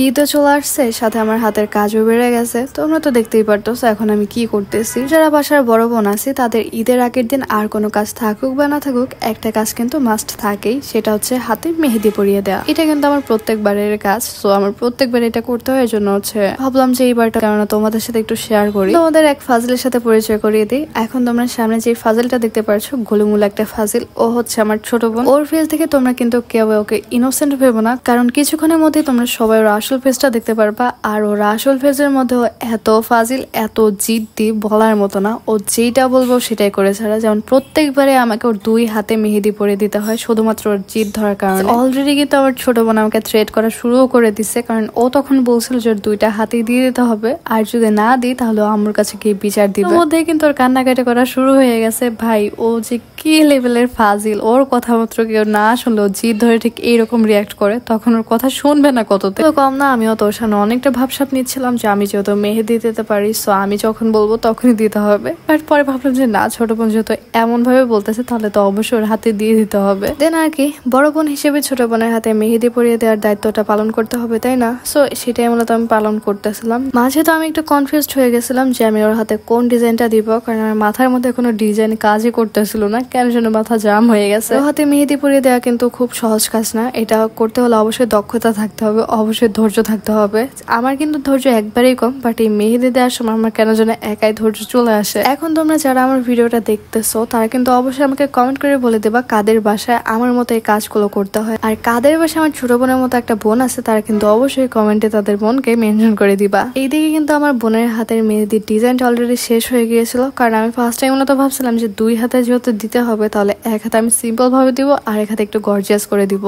ঈদও চলে আসছে, সাথে আমার হাতের কাজও বেড়ে গেছে। তোমরা তো দেখতেই পারতেছো এখন আমি কি করতেছি। যারা বাসার বড় বোন আছে তাদের ঈদের আগের দিন আর কোনো কাজ থাকুক বা না থাকুক, একটা কাজ কিন্তু মাস্ট থাকেই, সেটা হচ্ছে হাতে মেহেদি পরিয়ে দেওয়া। এটা কিন্তু আমার প্রত্যেকবারের কাজ, তো আমার প্রত্যেকবার এটা করতে হয়। জন্য হচ্ছে ভাবলাম যে এইবারটা কেননা তোমাদের সাথে একটু শেয়ার করি। তোমাদের এক ফাজিলের সাথে পরিচয় করিয়ে দিই। এখন তোমরা সামনে যে ফাজিলটা দেখতে পাচ্ছ, গোলুমুল একটা ফাজিল, ও হচ্ছে আমার ছোট বোন। ওর ফেস থেকে তোমরা কিন্তু কেউ ওকে ইনোসেন্ট ভেবো না, কারণ কিছুক্ষণের মধ্যে তোমরা সবাই ওর আসল ফেসটা দেখতে পারবা। আর ওর আসল ফেসের মধ্যে এত ফাজিল, এত জিদ্দি, বলার মতো না। ও যেটা বলবো সেটাই করে ছাড়া। যেমন প্রত্যেকবারে আমাকে ওর 2 হাতে মেহেদি পরে দিতে হয় শুধুমাত্র ওর জিদ ধরার কারণে। অলরেডি কিন্তু আমার ছোট বোন আমাকে থ্রেট করা শুরুও করে দিচ্ছে, কারণ ও তখন বলছিল যে ওর 2টা হাতেই দিয়ে দিতে হবে, আর যদি না দিই তাহলে আমার কাছে গিয়ে বিচার দিবে। ওর মধ্যে কিন্তু ওর কান্নাকাটি করা শুরু হয়ে গেছে। ভাই ও যে কি লেভেলের ফাজিল, ওর কথাবার্তা কেউ না শুনলেও জিদ ধরে ঠিক এইরকম রিয়াক্ট করে, তখন ওর কথা শুনবে না কততে। তো কম না, আমিও তোর সামনে অনেকটা ভাবসাপ নিচ্ছিলাম যে আমি যেহেতু মেহেদি দিতে পারি, সো আমি যখন বলবো তখনই দিতে হবে। বাট পরে ভাবলাম যে না, ছোট বোন যেহেতু এমন ভাবে বলতেছে তাহলে তো অবশ্যই ওর হাতে দিয়ে দিতে হবে। দেন আর কি, বড় বোন হিসেবে ছোট বোনের হাতে মেহেদি পরিয়ে দেওয়ার দায়িত্বটা পালন করতে হবে, তাই না? সো সেটাই মূলত আমি পালন করতেছিলাম। মাঝে তো আমি একটু কনফিউজড হয়ে গেছিলাম যে আমি ওর হাতে কোন ডিজাইনটা দিব, কারণ আমার মাথার মধ্যে কোনো ডিজাইন কাজই করতেছিল না, কেন যেন মাথা জাম হয়ে গেছে। ওর হাতে মেহেদি পরিয়ে দেওয়া কিন্তু খুব সহজ কাজ না। এটা করতে হলে অবশ্যই দক্ষতা থাকতে হবে, অবশ্যই ধৈর্য থাকতে হবে। আমার কিন্তু ধৈর্য একবারেই কম, বাট এই মেহেদি দেওয়ার সময় আমার কেন যেন একাই ধৈর্য চলে আসে। এখন তোমরা যারা আমার ভিডিওটা দেখতেছো তারা কিন্তু অবশ্যই আমাকে কমেন্ট করে বলে দেবা কাদের বাসায় আমার মতো এই কাজগুলো করতে হয়, আর কাদের বাসায় আমার ছোট বোনের মতো একটা বোন আছে তারা কিন্তু অবশ্যই কমেন্টে তাদের বোনকে মেনশন করে দিবা। এইদিকে কিন্তু আমার বোনের হাতের মেহেদির ডিজাইনটা অলরেডি শেষ হয়ে গিয়েছিল, কারণ আমি ফার্স্ট টাইম মূলত ভাবছিলাম যে 2 হাতে যেহেতু দিতে হবে তাহলে এক হাতে আমি সিম্পল ভাবে দিব আর এক হাতে একটু গর্জিয়াস করে দিব।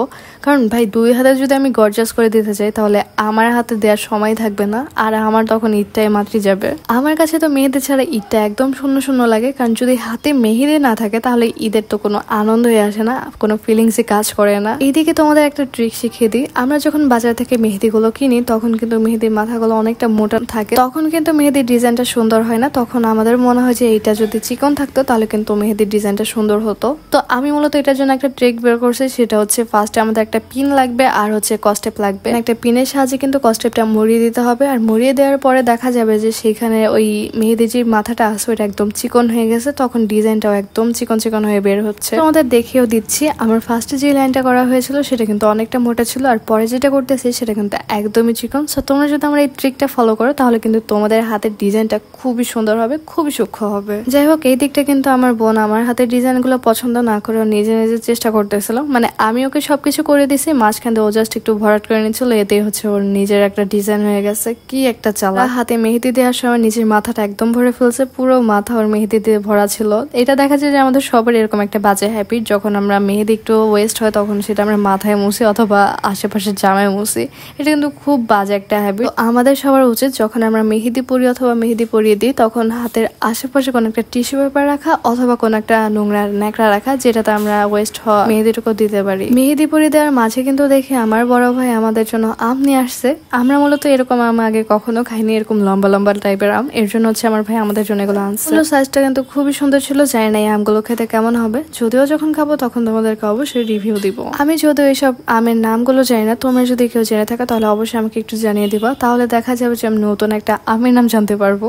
কারণ ভাই 2 হাতে যদি আমি গর্জিয়াস করে দিতে চাই তাহলে আমার হাতে দেওয়ার সময় থাকবে না, আর আমার তখন ঈদটাই মাতৃ যাবে। আমার কাছে তো মেহেদি ছাড়া ঈদটা একদম শূন্য শূন্য লাগে, কারণ যদি হাতে মেহেদি না থাকে তাহলে ঈদের তো কোনো আনন্দই আসে না, কোনো ফিলিংসই কাজ করে না। এইদিকে তোমাদের একটা ট্রিক শিখিয়ে দিই। আমরা যখন বাজার থেকে মেহেদিগুলো কিনি তখন কিন্তু মেহেদির মাথাগুলো অনেকটা মোটা থাকে, তখন কিন্তু মেহেদির ডিজাইনটা সুন্দর হয় না। তখন আমাদের মনে হয় যে এইটা যদি চিকন থাকতো তাহলে কিন্তু মেহেদির ডিজাইনটা সুন্দর হতো। তো আমি মূলত এটার জন্য একটা ট্রিক বের করছি, সেটা হচ্ছে ফার্স্টে আমাদের একটা পিন লাগবে আর হচ্ছে কস্টেপ লাগবে। একটা পিনের সাহায্যে কিন্তু কস্টেপটা মরিয়ে দিতে হবে, আর মরিয়ে দেওয়ার পরে দেখা যাবে যে সেখানে ওই মেহেদির যে মাথাটা আছে ওইটা একদম চিকন হয়ে গেছে, তখন ডিজাইনটাও একদম চিকন চিকন হয়ে বের হচ্ছে। তোমাদের দেখিয়েও দিচ্ছি, আমার ফার্স্টে যে লাইনটা করা হয়েছিল সেটা কিন্তু অনেকটা মোটা ছিল, আর পরে যেটা করতেছি সেটা কিন্তু একদমই চিকন। সো তোমরা যদি আমার এই ট্রিকটা ফলো করো তাহলে কিন্তু তোমাদের হাতের ডিজাইনটা খুবই সুন্দর হবে, খুবই সূক্ষ্ম হবে। যাই হোক, এই দিকটা কিন্তু আমার বোন আমার হাতের ডিজাইনগুলো পছন্দ না করে নিজে নিজে চেষ্টা করতেছিল। মানে আমি ওকে সবকিছু করে দিছি, মাঝখান দিয়ে ও জাস্ট একটু ভরাট করে নিচ্ছিল, এতেই হচ্ছে ওর নিজের একটা ডিজাইন হয়ে গেছে। কি একটা চালা! হাতে মেহেদি দেওয়ার সময় নিজের মাথাটা একদম ভরে ফেলছে, পুরো মাথা ওর মেহেদি দিয়ে ভরা ছিল। এটা দেখা যায় যে আমাদের সবার এরকম একটা বাজে হ্যাবিট, যখন আমরা মেহেদি একটু ওয়েস্ট হয় তখন সেটা আমরা মাথায় মুছি অথবা আশেপাশে জামায় মুছি। এটা কিন্তু খুব বাজে একটা হ্যাবিট। আমাদের সবার উচিত যখন আমরা মেহেদি পরি অথবা মেহেদি পরিয়ে দিই তখন হাতের আশেপাশে কোনো একটা টিস্যু পেপার রাখা অথবা কোনো একটা নোংরা ন্যাকড়া রাখা, যেটাতে আমরা ওয়েস্ট হওয়া মেহেদিটুকু দিতে পারি। মেহেদি পরিয়ে দেওয়ার মাঝে কিন্তু দেখি আমার বড় ভাই আমাদের জন্য আম নিয়ে আসছে। আমরা মূলত এরকম আম আগে কখনো খাইনি, এরকম লম্বা লম্বা টাইপের আম। এর জন্য হচ্ছে আমার ভাই আমাদের জন্য এগুলো আনছে। সাইজটা কিন্তু খুবই সুন্দর ছিল। জানি না এই আমগুলো খেতে কেমন হবে, যদিও যখন খাবো তখন তোমাদেরকে অবশ্যই রিভিউ দিব। আমি যদিও এইসব আমের নামগুলো জানি না, তোমরা যদি কেউ জেনে থাকা তাহলে অবশ্যই আমাকে একটু জানিয়ে দিবা, তাহলে দেখা যাবে যে আমি নতুন একটা আমের নাম জানতে পারবো।